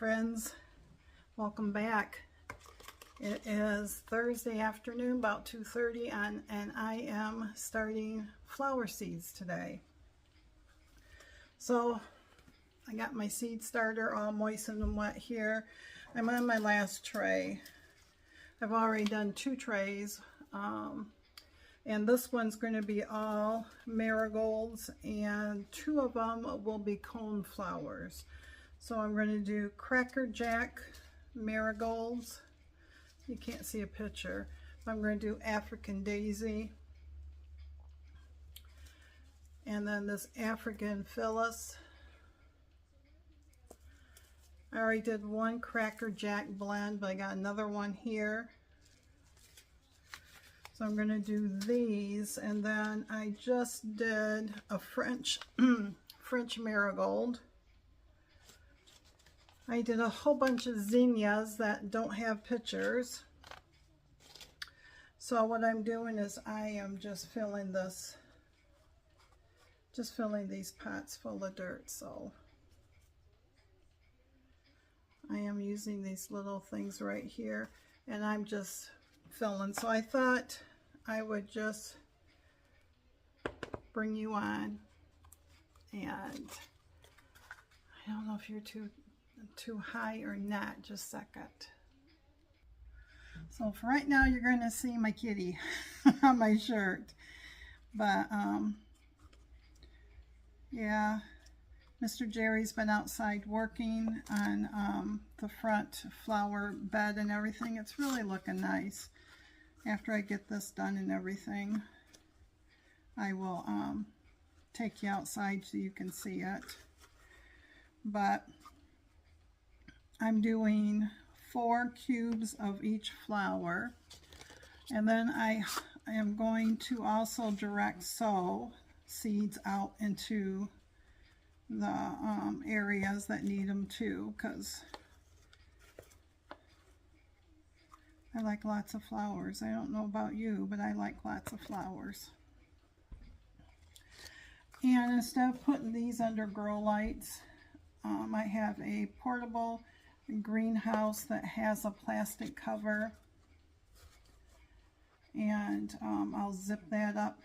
friends, welcome back. It is Thursday afternoon, about 2:30, and I am starting flower seeds today. So I got my seed starter all moistened and wet here. I'm on my last tray. I've already done 2 trays, and this one's going to be all marigolds, and 2 of them will be cone flowers. So I'm going to do Cracker Jack marigolds. You can't see a picture. I'm going to do African Daisy. And then this African Phyllis. I already did 1 Cracker Jack blend, but I got another one here. So I'm going to do these, and then I just did a French marigold. I did a whole bunch of zinnias that don't have pictures. So what I'm doing is I am just filling these pots full of dirt. So I am using these little things right here, and I'm just filling. So I thought I would just bring you on, and I don't know if you're too high or not. Just a second. So for right now, you're going to see my kitty on my shirt, but yeah, Mr. Jerry's been outside working on the front flower bed and everything. It's really looking nice. After I get this done and everything, I will take you outside so you can see it. But I'm doing 4 cubes of each flower, and then I am going to also direct sow seeds out into the areas that need them too, because I like lots of flowers. I don't know about you, but I like lots of flowers. And instead of putting these under grow lights, I have a portable greenhouse that has a plastic cover, and I'll zip that up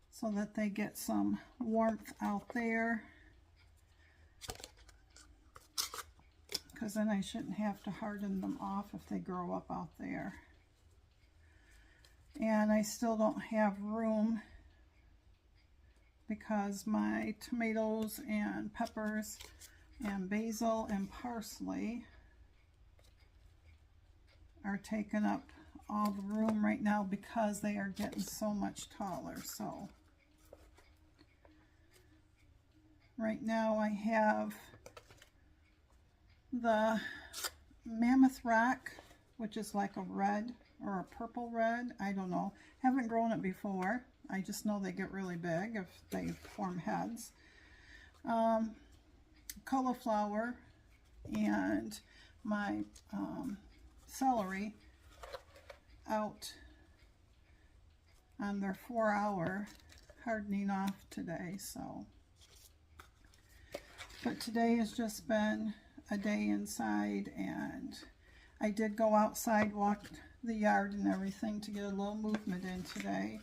so that they get some warmth out there, because then I shouldn't have to harden them off if they grow up out there. And I still don't have room because my tomatoes and peppers and basil and parsley are taking up all the room right now because they are getting so much taller. So right now I have the Mammoth Rock, which is like a red or a purple red. I don't know. Haven't grown it before. I just know they get really big if they form heads. Cauliflower and my celery out on their 4-hour hardening off today. So, but today has just been a day inside, and I did go outside, walk the yard and everything to get a little movement in today.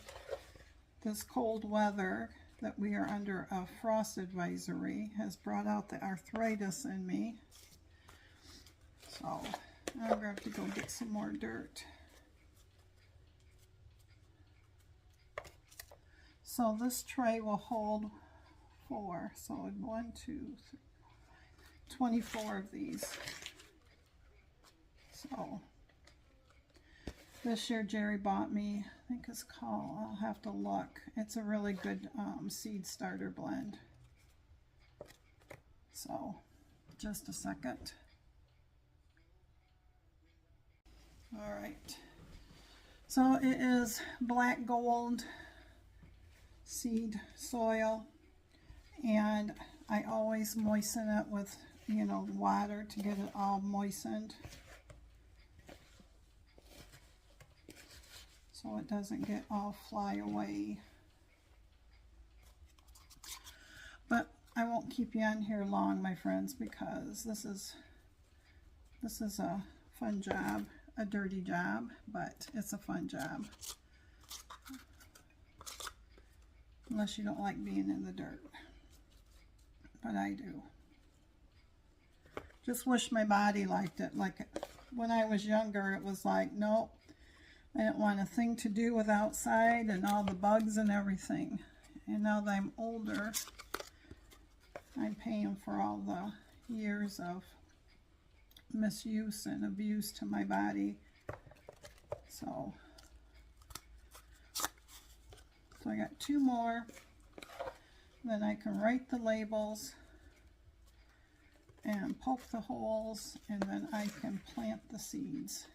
This cold weather that we are under a frost advisory has brought out the arthritis in me. So I'm going to have to go get some more dirt. So this tray will hold 4. So 1, 2, 3, 24 of these. So this year Jerry bought me, I think it's called, I'll have to look. It's a really good seed starter blend. So just a second. All right. So it is black gold seed soil, and I always moisten it with, you know, water to get it all moistened, so it doesn't get all fly away. But I won't keep you on here long, my friends, because this is a fun job, a dirty job, but it's a fun job. Unless you don't like being in the dirt. But I do. Just wish my body liked it. Like when I was younger, it was like, nope, I didn't want a thing to do with outside and all the bugs and everything. And now that I'm older, I'm paying for all the years of misuse and abuse to my body. So I got 2 more. Then I can write the labels and poke the holes, and then I can plant the seeds.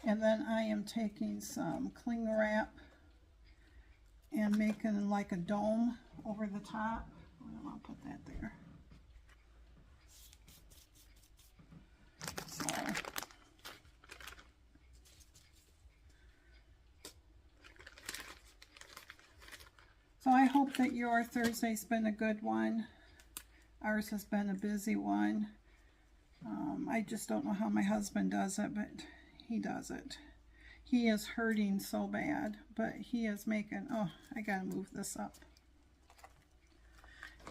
And then I am taking some cling wrap and making like a dome over the top. I'll put that there. So I hope that your Thursday's been a good one. Ours has been a busy one. I just don't know how my husband does it, but he does it. He is hurting so bad, but he is making, oh, I gotta move this up.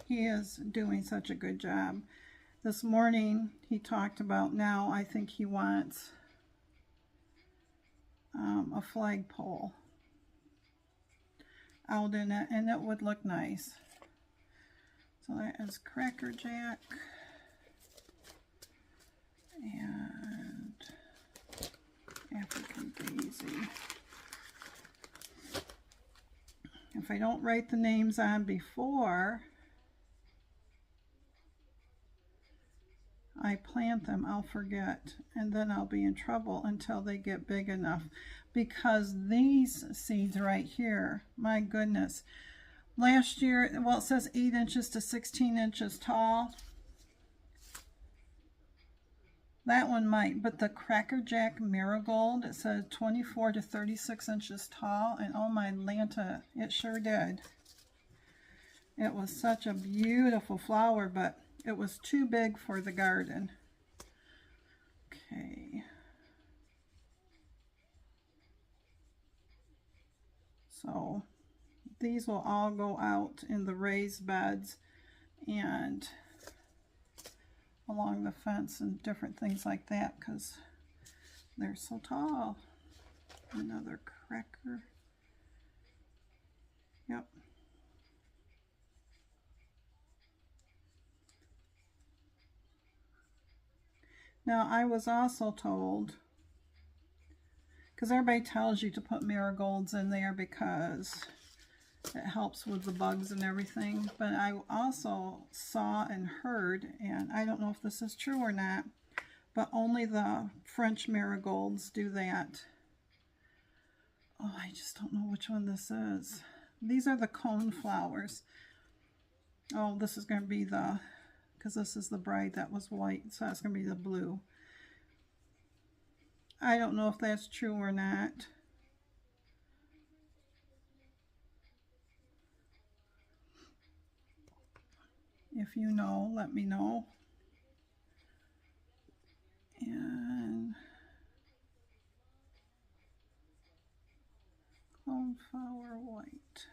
He is doing such a good job. This morning he talked about, now I think he wants a flagpole out in it, and it would look nice. So that is Cracker Jack and African Daisy. If I don't write the names on before I plant them, I'll forget, and then I'll be in trouble until they get big enough. Because these seeds right here, my goodness, last year, well, it says 8 inches to 16 inches tall. That one might, but the Cracker Jack Marigold, it says 24 to 36 inches tall, and oh my Lanta, it sure did. It was such a beautiful flower, but it was too big for the garden. Okay. So these will all go out in the raised beds and along the fence and different things like that because they're so tall. Another cracker. Yep. Now I was also told, because everybody tells you to put marigolds in there because it helps with the bugs and everything, but I also saw and heard, and I don't know if this is true or not, but only the French marigolds do that. Oh, I just don't know which one this is. These are the cone flowers. Oh, this is going to be the, because this is the bride that was white, so that's going to be the blue. I don't know if that's true or not. If you know, let me know. And coneflower white.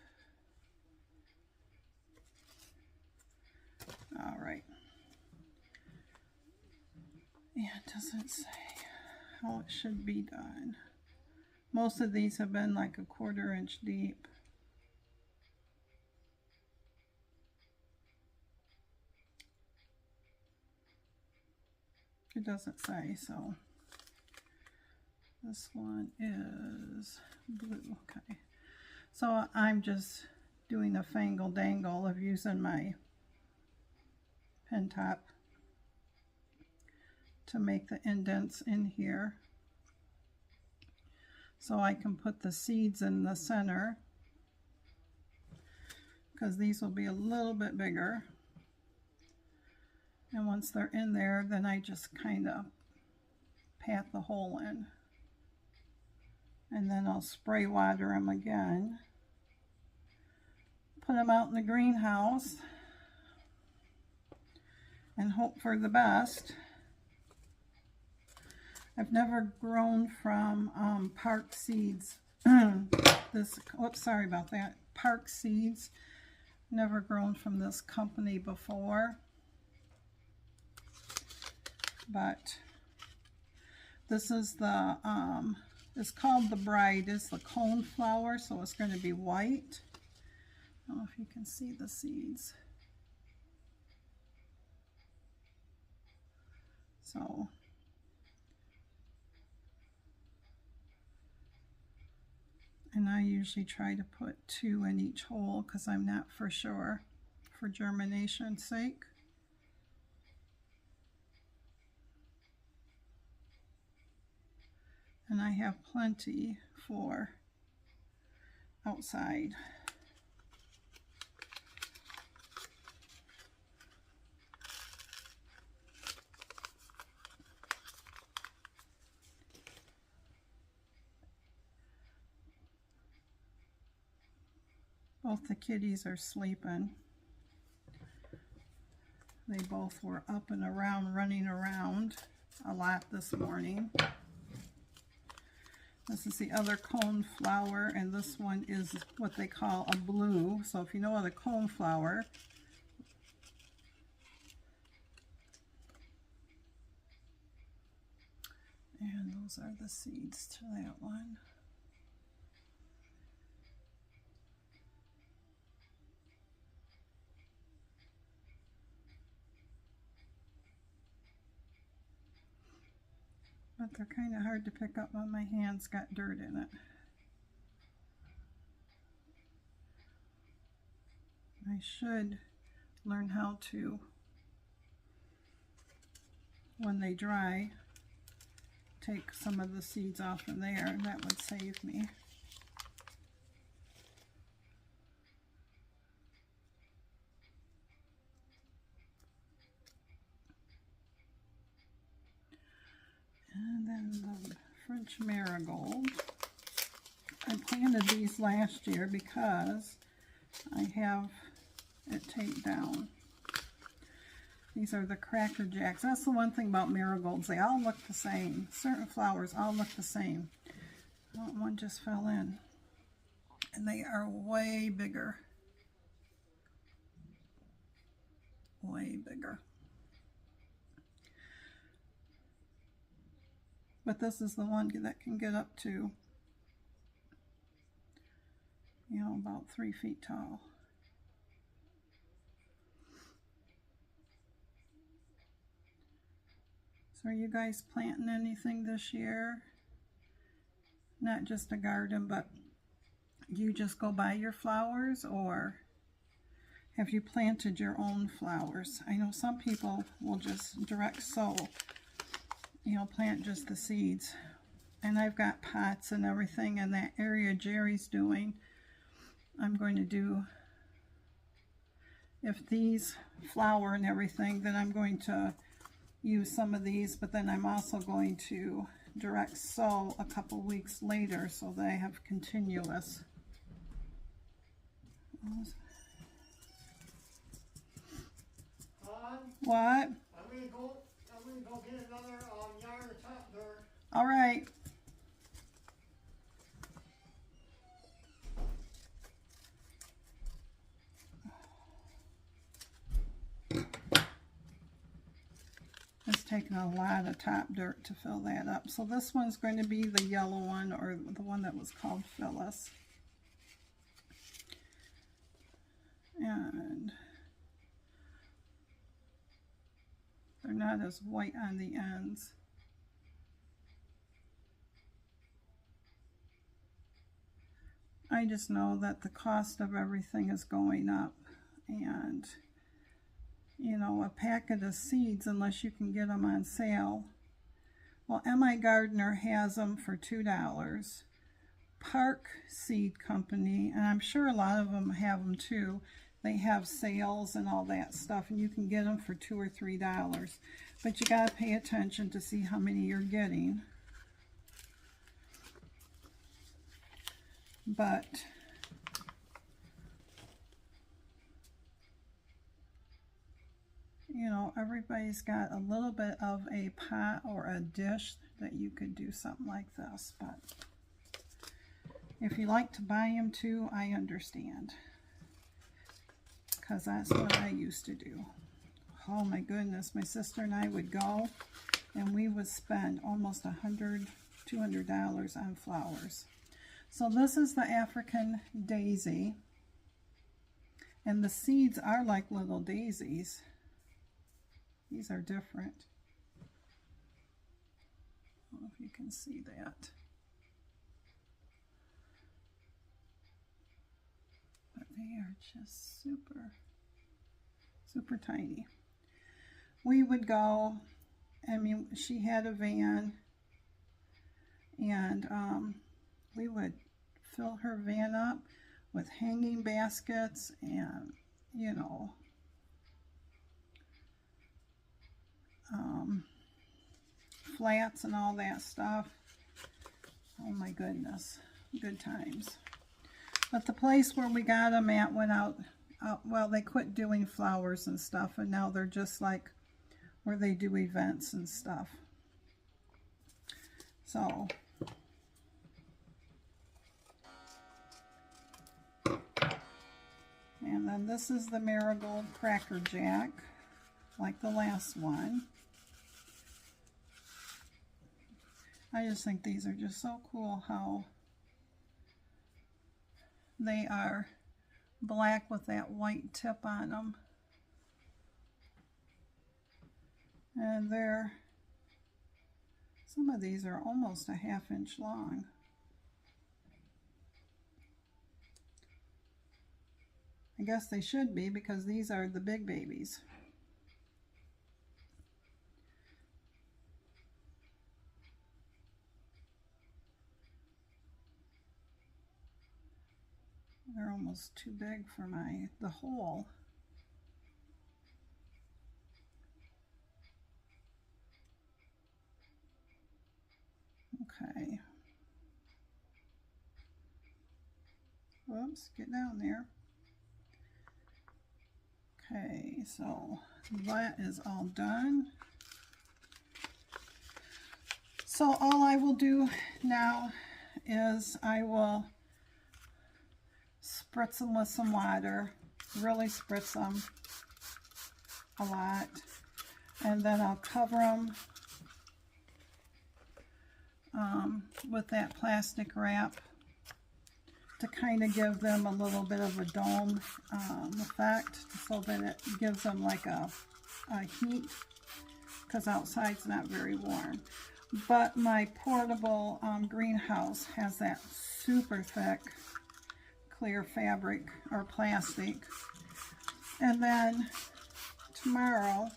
All right. And it doesn't say how it should be done. Most of these have been like a 1/4 inch deep. It doesn't say, so this one is blue. Okay, so I'm just doing a fangle dangle of using my pen top to make the indents in here so I can put the seeds in the center, because these will be a little bit bigger. And once they're in there, then I just kind of pat the hole in. And then I'll spray water them again. Put them out in the greenhouse. and hope for the best. I've never grown from Park Seeds. Oops, sorry about that. Park Seeds. Never grown from this company before. But this is the, it's called the Bride. It's the cone flower, so it's going to be white. I don't know if you can see the seeds. So, and I usually try to put 2 in each hole because I'm not for sure for germination's sake. And I have plenty for outside. Both the kitties are sleeping. They both were up and around, running around a lot this morning. This is the other cone flower, and this one is what they call a blue. So if you know the cone flower, and those are the seeds to that one. But they're kind of hard to pick up when my hand's got dirt in it. I should learn how to, when they dry, take some of the seeds off of there. That would save me. And then the French marigold. I planted these last year because I have it taped down. These are the Cracker Jacks. That's the one thing about marigolds. They all look the same. Certain flowers all look the same. Oh, one just fell in. And they are way bigger. Way bigger. But this is the one that can get up to, you know, about 3 feet tall. So are you guys planting anything this year? Not just a garden, but do you just go buy your flowers, or have you planted your own flowers? I know some people will just direct sow, you know, plant just the seeds. And I've got pots and everything in that area Jerry's doing. I'm going to do, if these flower and everything, then I'm going to use some of these, but then I'm also going to direct sow a couple weeks later so that I have continuous. What? I'm gonna go get another yard of top dirt. All right. It's taking a lot of top dirt to fill that up. So this one's going to be the yellow one, or the one that was called Phyllis. And they're not as white on the ends. I just know that the cost of everything is going up, and you know, a packet of seeds, unless you can get them on sale. Well, M.I. Gardner has them for $2. Park Seed Company, and I'm sure a lot of them have them too. They have sales and all that stuff, and you can get them for $2 or $3. But you got to pay attention to see how many you're getting. But you know, everybody's got a little bit of a pot or a dish that you could do something like this, but if you like to buy them too, I understand, because that's what I used to do. Oh my goodness, my sister and I would go and we would spend almost $100, $200 on flowers. So this is the African daisy, and the seeds are like little daisies. These are different. I don't know if you can see that. But they are just super, super tiny. We would go, I mean, she had a van, and we would fill her van up with hanging baskets and, you know, flats and all that stuff. Oh my goodness, good times. But the place where we got them at went out, well, they quit doing flowers and stuff, and now they're just like where they do events and stuff. So, and then this is the Marigold Cracker Jack, like the last one. I just think these are just so cool how they are black with that white tip on them. And some of these are almost a ½ inch long. I guess they should be, because these are the big babies. They're almost too big for the hole. Okay. Whoops, get down there. Okay, so that is all done. So all I will do now is I will spritz them with some water, really spritz them a lot, and then I'll cover them with that plastic wrap to kind of give them a little bit of a dome effect, so that it gives them like a heat, because outside's not very warm. But my portable greenhouse has that super thick clear fabric or plastic. And then tomorrow,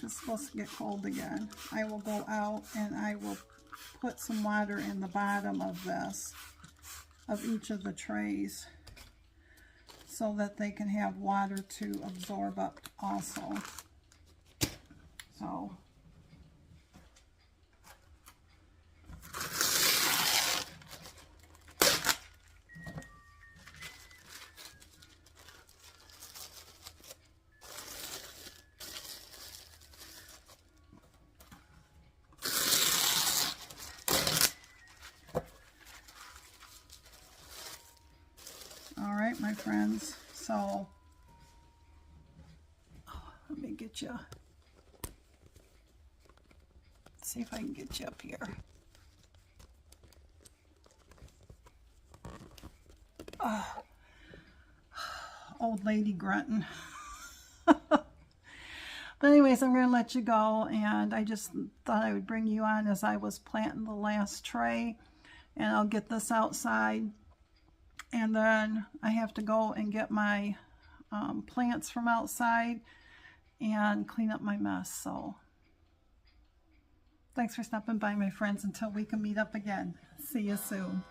it's supposed to get cold again, I will go out and I will put some water in the bottom of this, of each of the trays, so that they can have water to absorb up also. So alright, my friends, so let me get you, see if I can get you up here. Old lady grunting. But anyways, I'm going to let you go, and I just thought I would bring you on as I was planting the last tray, and I'll get this outside, and then I have to go and get my plants from outside and clean up my mess. So thanks for stopping by, my friends. Until we can meet up again. See you soon.